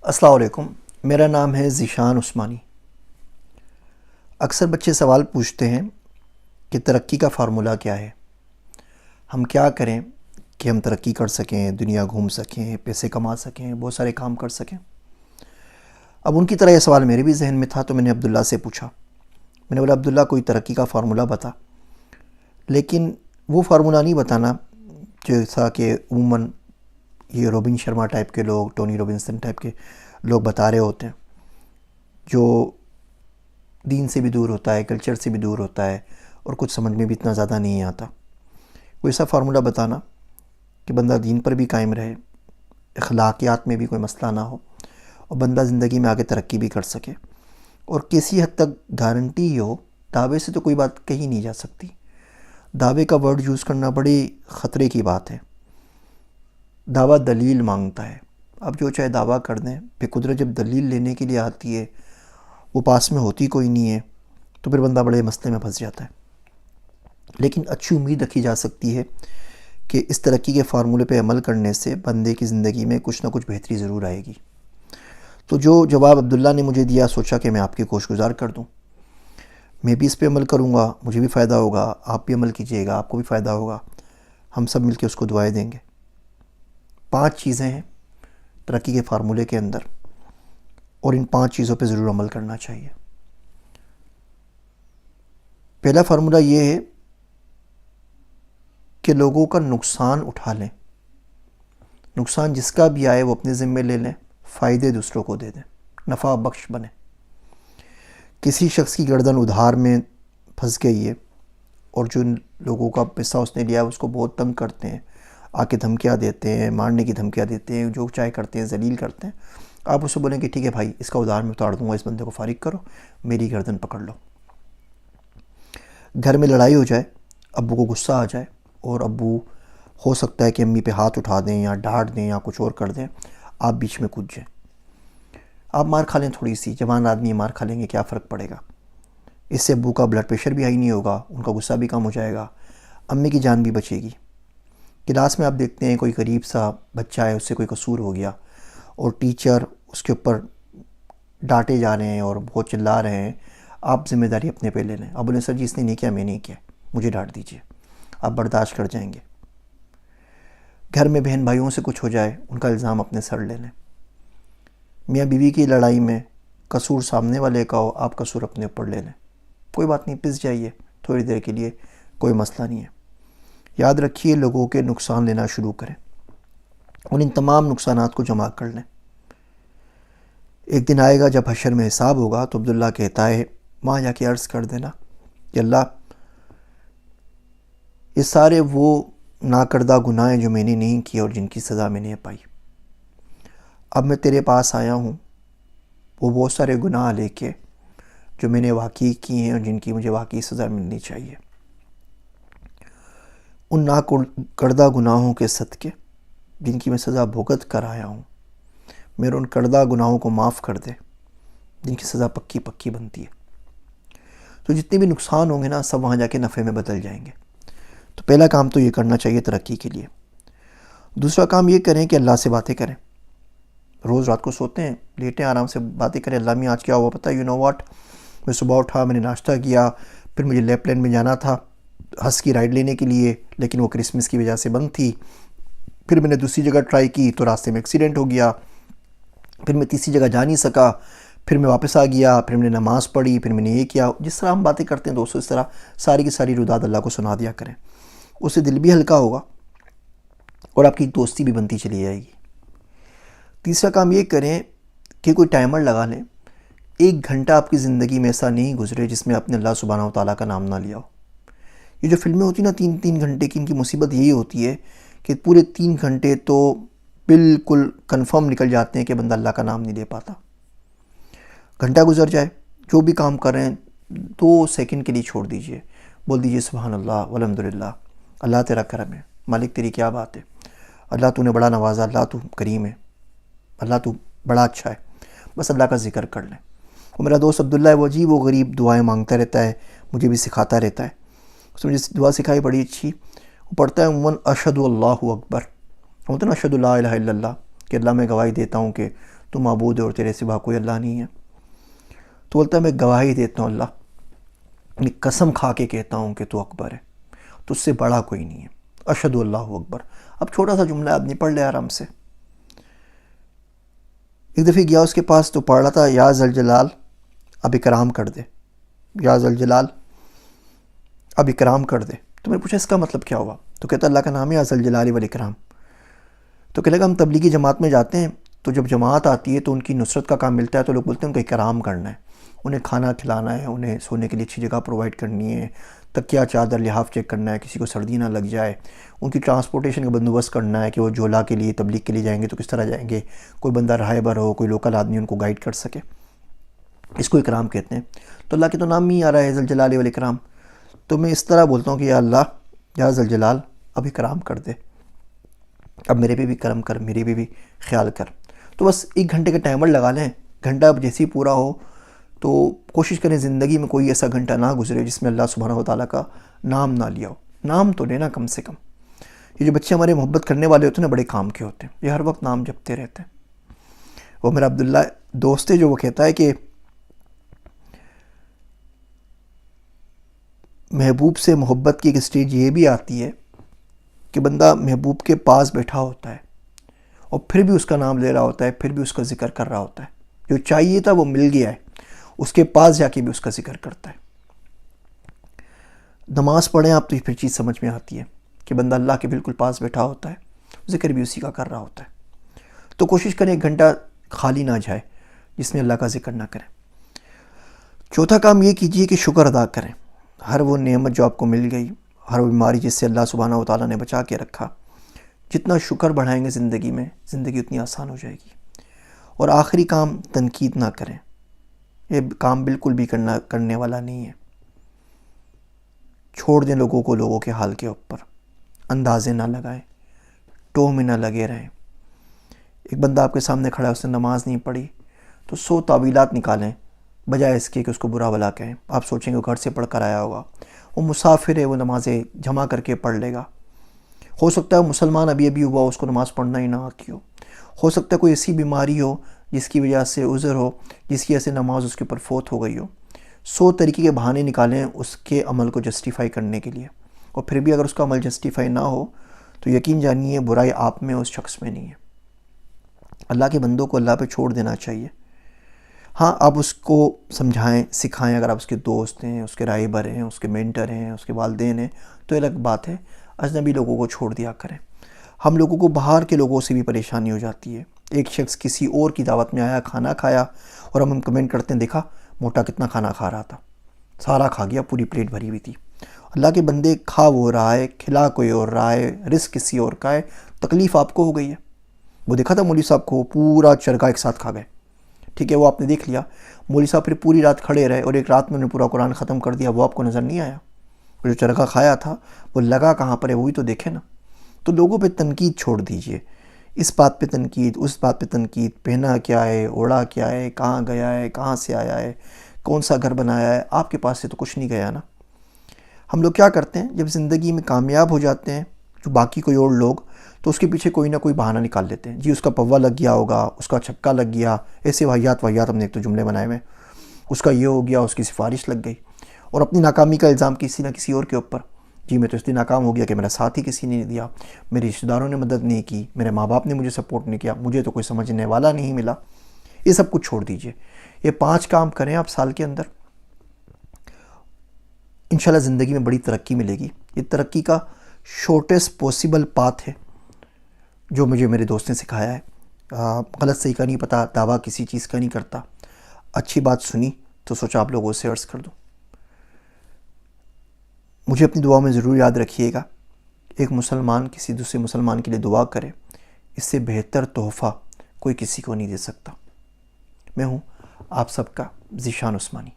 السلام علیکم، میرا نام ہے ذیشان عثمانی۔ اکثر بچے سوال پوچھتے ہیں کہ ترقی کا فارمولہ کیا ہے، ہم کیا کریں کہ ہم ترقی کر سکیں، دنیا گھوم سکیں، پیسے کما سکیں، بہت سارے کام کر سکیں۔ اب ان کی طرح یہ سوال میرے بھی ذہن میں تھا، تو میں نے عبداللہ سے پوچھا۔ میں نے بولا عبداللہ کوئی ترقی کا فارمولہ بتا، لیکن وہ فارمولہ نہیں بتانا جیسا کہ عموماً یہ روبن شرما ٹائپ کے لوگ، ٹونی روبنسن ٹائپ کے لوگ بتا رہے ہوتے ہیں، جو دین سے بھی دور ہوتا ہے، کلچر سے بھی دور ہوتا ہے، اور کچھ سمجھ میں بھی اتنا زیادہ نہیں آتا۔ کوئی ایسا فارمولہ بتانا کہ بندہ دین پر بھی قائم رہے، اخلاقیات میں بھی کوئی مسئلہ نہ ہو، اور بندہ زندگی میں آگے ترقی بھی کر سکے، اور کسی حد تک گارنٹی ہو۔ دعوے سے تو کوئی بات کہی نہیں جا سکتی، دعوے کا ورڈ یوز کرنا بڑی خطرے کی بات ہے۔ دعویٰ دلیل مانگتا ہے، اب جو چاہے دعویٰ کر دیں، پھر قدرت جب دلیل لینے کے لیے آتی ہے وہ پاس میں ہوتی کوئی نہیں ہے، تو پھر بندہ بڑے مسئلے میں پھنس جاتا ہے۔ لیکن اچھی امید رکھی جا سکتی ہے کہ اس ترقی کے فارمولے پہ عمل کرنے سے بندے کی زندگی میں کچھ نہ کچھ بہتری ضرور آئے گی۔ تو جو جواب عبداللہ نے مجھے دیا، سوچا کہ میں آپ کی کوشش گزار کر دوں، میں بھی اس پہ عمل کروں گا، مجھے بھی فائدہ ہوگا، آپ بھی عمل کیجئے گا، آپ کو بھی فائدہ ہوگا، ہم سب مل کے اس کو دعائیں دیں گے۔ 5 چیزیں ہیں ترقی کے فارمولے کے اندر، اور ان 5 چیزوں پہ ضرور عمل کرنا چاہیے۔ پہلا فارمولہ یہ ہے کہ لوگوں کا نقصان اٹھا لیں، نقصان جس کا بھی آئے وہ اپنے ذمے لے لیں، فائدے دوسروں کو دے دیں، نفع بخش بنیں۔ کسی شخص کی گردن ادھار میں پھنس گئی ہے، اور جو لوگوں کا پیسہ اس نے لیا ہے اس کو بہت تنگ کرتے ہیں، آ کے دھمکیاں دیتے ہیں، مارنے کی دھمکیاں دیتے ہیں، جو چاہے کرتے ہیں، ذلیل کرتے ہیں۔ آپ اسے بولیں کہ ٹھیک ہے بھائی، اس کا ادھار میں اتار دوں گا، اس بندے کو فارغ کرو، میری گردن پکڑ لو۔ گھر میں لڑائی ہو جائے، ابو کو غصہ آ جائے، اور ابو ہو سکتا ہے کہ امی پہ ہاتھ اٹھا دیں یا ڈانٹ دیں یا کچھ اور کر دیں، آپ بیچ میں کود جائیں۔ آپ مار کھا لیں، تھوڑی سی، جوان آدمی مار کھا لیں گے، کیا فرق پڑے گا؟ اس سے ابو کا بلڈ پریشر بھی ہائی نہیں ہوگا، ان کا غصہ بھی کم ہو جائے گا، امی کی جان بھی بچے گی۔ کلاس میں آپ دیکھتے ہیں کوئی غریب سا بچہ ہے، اس سے کوئی قصور ہو گیا، اور ٹیچر اس کے اوپر ڈانٹے جا رہے ہیں اور بہت چلا رہے ہیں، آپ ذمہ داری اپنے پہ لے لیں۔ اب بولیں سر جی اس نے نہیں کیا، میں نہیں کیا، مجھے ڈانٹ دیجیے، آپ برداشت کر جائیں گے۔ گھر میں بہن بھائیوں سے کچھ ہو جائے، ان کا الزام اپنے سر لے لیں۔ میاں بیوی کی لڑائی میں قصور سامنے والے کا ہو، آپ قصور اپنے اوپر لے لیں، کوئی بات نہیں، پس جائیے تھوڑی دیر کے لیے، کوئی مسئلہ نہیں ہے۔ یاد رکھیے، لوگوں کے نقصان لینا شروع کریں، اور ان تمام نقصانات کو جمع کر لیں۔ ایک دن آئے گا جب حشر میں حساب ہوگا، تو عبداللہ کہتا ہے وہاں جا کے عرض کر دینا کہ اللہ، یہ سارے وہ ناکردہ گناہ ہیں جو میں نے نہیں کیے اور جن کی سزا میں نے پائی، اب میں تیرے پاس آیا ہوں وہ بہت سارے گناہ لے کے جو میں نے واقعی کیے ہیں اور جن کی مجھے واقعی سزا ملنی چاہیے۔ ان ناکردہ گناہوں کے صدقے جن کی میں سزا بھگت کر آیا ہوں، میرے ان کردہ گناہوں کو معاف کر دے جن کی سزا پکی پکی بنتی ہے۔ تو جتنے بھی نقصان ہوں گے نا، سب وہاں جا کے نفع میں بدل جائیں گے۔ تو پہلا کام تو یہ کرنا چاہیے ترقی کے لیے۔ دوسرا کام یہ کریں کہ اللہ سے باتیں کریں۔ روز رات کو سوتے ہیں، لیٹیں، آرام سے باتیں کریں، اللہ میں آج کیا ہوا پتہ ہے، یو نو واٹ، میں صبح اٹھا، میں نے ناشتہ کیا، پھر مجھے لیپ لین میں جانا تھا ہس کی رائڈ لینے کے لیے، لیکن وہ کرسمس کی وجہ سے بند تھی، پھر میں نے دوسری جگہ ٹرائی کی تو راستے میں ایکسیڈنٹ ہو گیا، پھر میں تیسری جگہ جا نہیں سکا، پھر میں واپس آ گیا، پھر میں نے نماز پڑھی، پھر میں نے یہ کیا۔ جس طرح ہم باتیں کرتے ہیں دوستوں، اس طرح ساری کی ساری روداد اللہ کو سنا دیا کریں، اس سے دل بھی ہلکا ہوگا اور آپ کی دوستی بھی بنتی چلی جائے گی۔ تیسرا کام یہ کریں کہ کوئی ٹائمر لگا لیں، 1 گھنٹہ آپ کی زندگی میں ایسا نہیں گزرے جس میں آپ نے اللہ سبحانہ و تعالیٰ کا نام نہ لیا ہو۔ یہ جو فلمیں ہوتی ہیں نا 3 گھنٹے کی، ان کی مصیبت یہی ہوتی ہے کہ پورے 3 گھنٹے تو بالکل کنفرم نکل جاتے ہیں کہ بندہ اللہ کا نام نہیں لے پاتا۔ گھنٹہ گزر جائے، جو بھی کام کر رہے ہیں 2 سیکنڈ کے لیے چھوڑ دیجئے، بول دیجئے سبحان اللہ والحمدللہ، اللہ تیرا کرم ہے، مالک تیری کیا بات ہے، اللہ تو نے بڑا نوازا، اللہ تو کریم ہے، اللہ تو بڑا اچھا ہے، بس اللہ کا ذکر کر لیں۔ اور میرا دوست عبداللہ ہے، وہ عجیب و غریب دعائیں مانگتا رہتا ہے، مجھے بھی سکھاتا رہتا ہے۔ اس نے مجھے دعا سکھائی بڑی اچھی، وہ پڑھتا ہے عموماً اشہد اللہ اکبر، ہوتا ہے نا اشہد لا الہ الا اللہ، کہ اللہ میں گواہی دیتا ہوں کہ تو معبود ہے اور تیرے سوا کوئی اللہ نہیں ہے. تو بولتا ہے میں گواہی دیتا ہوں اللہ، میں قسم کھا کے کہتا ہوں کہ تو اکبر ہے، تو اس سے بڑا کوئی نہیں ہے. اشہد اللہ اکبر. اب چھوٹا سا جملہ آدمی پڑھ لے آرام سے. ایک دفعہ گیا اس کے پاس تو پڑھ رہا تھا یا ذوالجلال اب اکرام کر دے، یا ذوالجلال اب اکرام کر دے. تو میں نے پوچھا اس کا مطلب کیا ہوا؟ تو کہتا اللہ کا نام ہے یا ذوالجلال والاکرام. تو کہنے لگا ہم تبلیغی جماعت میں جاتے ہیں تو جب جماعت آتی ہے تو ان کی نصرت کا کام ملتا ہے تو لوگ بولتے ہیں ان کا اکرام کرنا ہے، انہیں کھانا کھلانا ہے، انہیں سونے کے لیے اچھی جگہ پرووائڈ کرنی ہے، تکیہ چادر لحاف چیک کرنا ہے، کسی کو سردی نہ لگ جائے، ان کی ٹرانسپورٹیشن کا بندوبست کرنا ہے کہ وہ جولا کے لیے تبلیغ کے لیے جائیں گے تو کس طرح جائیں گے، کوئی بندہ رہائبر ہو، کوئی لوکل آدمی ان کو گائیڈ کر سکے. اس کو اکرام کہتے ہیں. تو اللہ کے تو نام ہی آ رہا ہے ذوالجلال والاکرام. تو میں اس طرح بولتا ہوں کہ یا اللہ یا ذوالجلال اب اکرام کر دے، اب میرے پہ بھی کرم کر، میرے پہ بھی خیال کر. تو بس 1 گھنٹے کا ٹائمر لگا لیں، گھنٹہ اب جیسے ہی پورا ہو تو کوشش کریں زندگی میں کوئی ایسا گھنٹہ نہ گزرے جس میں اللہ سبحانہ وتعالیٰ کا نام نہ لیا ہو. نام تو لینا کم سے کم. یہ جو بچے ہمارے محبت کرنے والے ہوتے ہیں نا بڑے کام کے ہوتے ہیں، یہ ہر وقت نام جپتے رہتے ہیں. وہ میرا عبداللہ دوست ہے جو وہ کہتا ہے کہ محبوب سے محبت کی ایک سٹیج یہ بھی آتی ہے کہ بندہ محبوب کے پاس بیٹھا ہوتا ہے اور پھر بھی اس کا نام لے رہا ہوتا ہے، پھر بھی اس کا ذکر کر رہا ہوتا ہے. جو چاہیے تھا وہ مل گیا ہے، اس کے پاس جا کے بھی اس کا ذکر کرتا ہے. نماز پڑھیں آپ تو یہ پھر چیز سمجھ میں آتی ہے کہ بندہ اللہ کے بالکل پاس بیٹھا ہوتا ہے، ذکر بھی اسی کا کر رہا ہوتا ہے. تو کوشش کریں 1 گھنٹہ خالی نہ جائے جس میں اللہ کا ذکر نہ کریں. چوتھا کام یہ کیجئے کہ شکر ادا کریں. ہر وہ نعمت جو آپ کو مل گئی، ہر وہ بیماری جس سے اللہ سبحانہ وتعالیٰ نے بچا کے رکھا، جتنا شکر بڑھائیں گے زندگی میں، زندگی اتنی آسان ہو جائے گی. اور آخری کام تنقید نہ کریں. یہ کام بالکل بھی کرنے والا نہیں ہے. چھوڑ دیں لوگوں کو لوگوں کے حال کے اوپر، اندازے نہ لگائیں، ٹوہ میں نہ لگے رہیں. ایک بندہ آپ کے سامنے کھڑا ہے، اس نے نماز نہیں پڑھی تو 100 تعویلات نکالیں بجائے اس کے کہ اس کو برا بھلا کہیں. آپ سوچیں گے وہ گھر سے پڑھ کر آیا ہوگا، وہ مسافر ہے، وہ نمازیں جمع کر کے پڑھ لے گا. ہو سکتا ہے مسلمان ابھی ہوا، اس کو نماز پڑھنا ہی نہ آتی ہو سکتا ہے کوئی ایسی بیماری ہو جس کی وجہ سے عذر ہو، جس کی وجہ سے نماز اس کے اوپر فوت ہو گئی ہو. 100 طریقے کے بہانے نکالیں اس کے عمل کو جسٹیفائی کرنے کے لیے، اور پھر بھی اگر اس کا عمل جسٹیفائی نہ ہو تو یقین جانیے برائی آپ میں اس شخص میں نہیں ہے. اللہ کے بندوں کو اللہ پہ چھوڑ دینا چاہیے. ہاں آپ اس کو سمجھائیں، سکھائیں، اگر آپ اس کے دوست ہیں، اس کے رائبر ہیں، اس کے مینٹر ہیں، اس کے والدین ہیں تو الگ بات ہے. اجنبی لوگوں کو چھوڑ دیا کریں. ہم لوگوں کو باہر کے لوگوں سے بھی پریشانی ہو جاتی ہے. ایک شخص کسی اور کی دعوت میں آیا، کھانا کھایا، اور ہم کمنٹ کرتے ہیں دیکھا موٹا کتنا کھانا کھا رہا تھا، سارا کھا گیا، پوری پلیٹ بھری ہوئی تھی. اللہ کے بندے، کھا وہ رہا ہے، کھلا کوئی اور رہا ہے، رزق کسی اور کا ہے، تکلیف آپ کو ہو گئی ہے. وہ دیکھا تھا مولوی صاحب کو پورا چرگا ایک ساتھ کھا گئے، ٹھیک ہے، وہ آپ نے دیکھ لیا. مولوی صاحب پھر پوری رات کھڑے رہے اور ایک رات میں انہوں نے پورا قرآن ختم کر دیا، وہ آپ کو نظر نہیں آیا. جو چرگا کھایا تھا وہ لگا کہاں پر ہے، وہ بھی تو دیکھے نا. تو لوگوں پہ تنقید چھوڑ دیجئے. اس بات پہ تنقید، اس بات پہ تنقید، پہنا کیا ہے، اوڑا کیا ہے، کہاں گیا ہے، کہاں سے آیا ہے، کون سا گھر بنایا ہے. آپ کے پاس سے تو کچھ نہیں گیا نا. ہم لوگ کیا کرتے ہیں جب زندگی میں کامیاب ہو جاتے ہیں جو باقی کوئی اور لوگ، تو اس کے پیچھے کوئی نہ کوئی بہانہ نکال لیتے ہیں. جی اس کا پوا لگ گیا ہوگا، اس کا چھکا لگ گیا، ایسے واہیات ہم نے ایک تو جملے بنائے ہوئے. اس کا یہ ہو گیا، اس کی سفارش لگ گئی، اور اپنی ناکامی کا الزام کسی نہ کسی اور کے اوپر. جی میں تو اس لیے ناکام ہو گیا کہ میرا ساتھ ہی کسی نے نہیں دیا، میرے رشتہ داروں نے مدد نہیں کی، میرے ماں باپ نے مجھے سپورٹ نہیں کیا، مجھے تو کوئی سمجھنے والا نہیں ملا. یہ سب کچھ چھوڑ دیجئے. یہ 5 کام کریں آپ سال کے اندر، انشاءاللہ زندگی میں بڑی ترقی ملے گی. یہ ترقی کا شارٹیسٹ پاسبل پاتھ ہے جو مجھے میرے دوست نے سکھایا ہے. غلط صحیح کا نہیں پتہ، دعویٰ کسی چیز کا نہیں کرتا. اچھی بات سنی تو سوچا آپ لوگوں سے عرض کر دوں. مجھے اپنی دعا میں ضرور یاد رکھیے گا. ایک مسلمان کسی دوسرے مسلمان کے لیے دعا کرے، اس سے بہتر تحفہ کوئی کسی کو نہیں دے سکتا. میں ہوں آپ سب کا ذیشان عثمانی.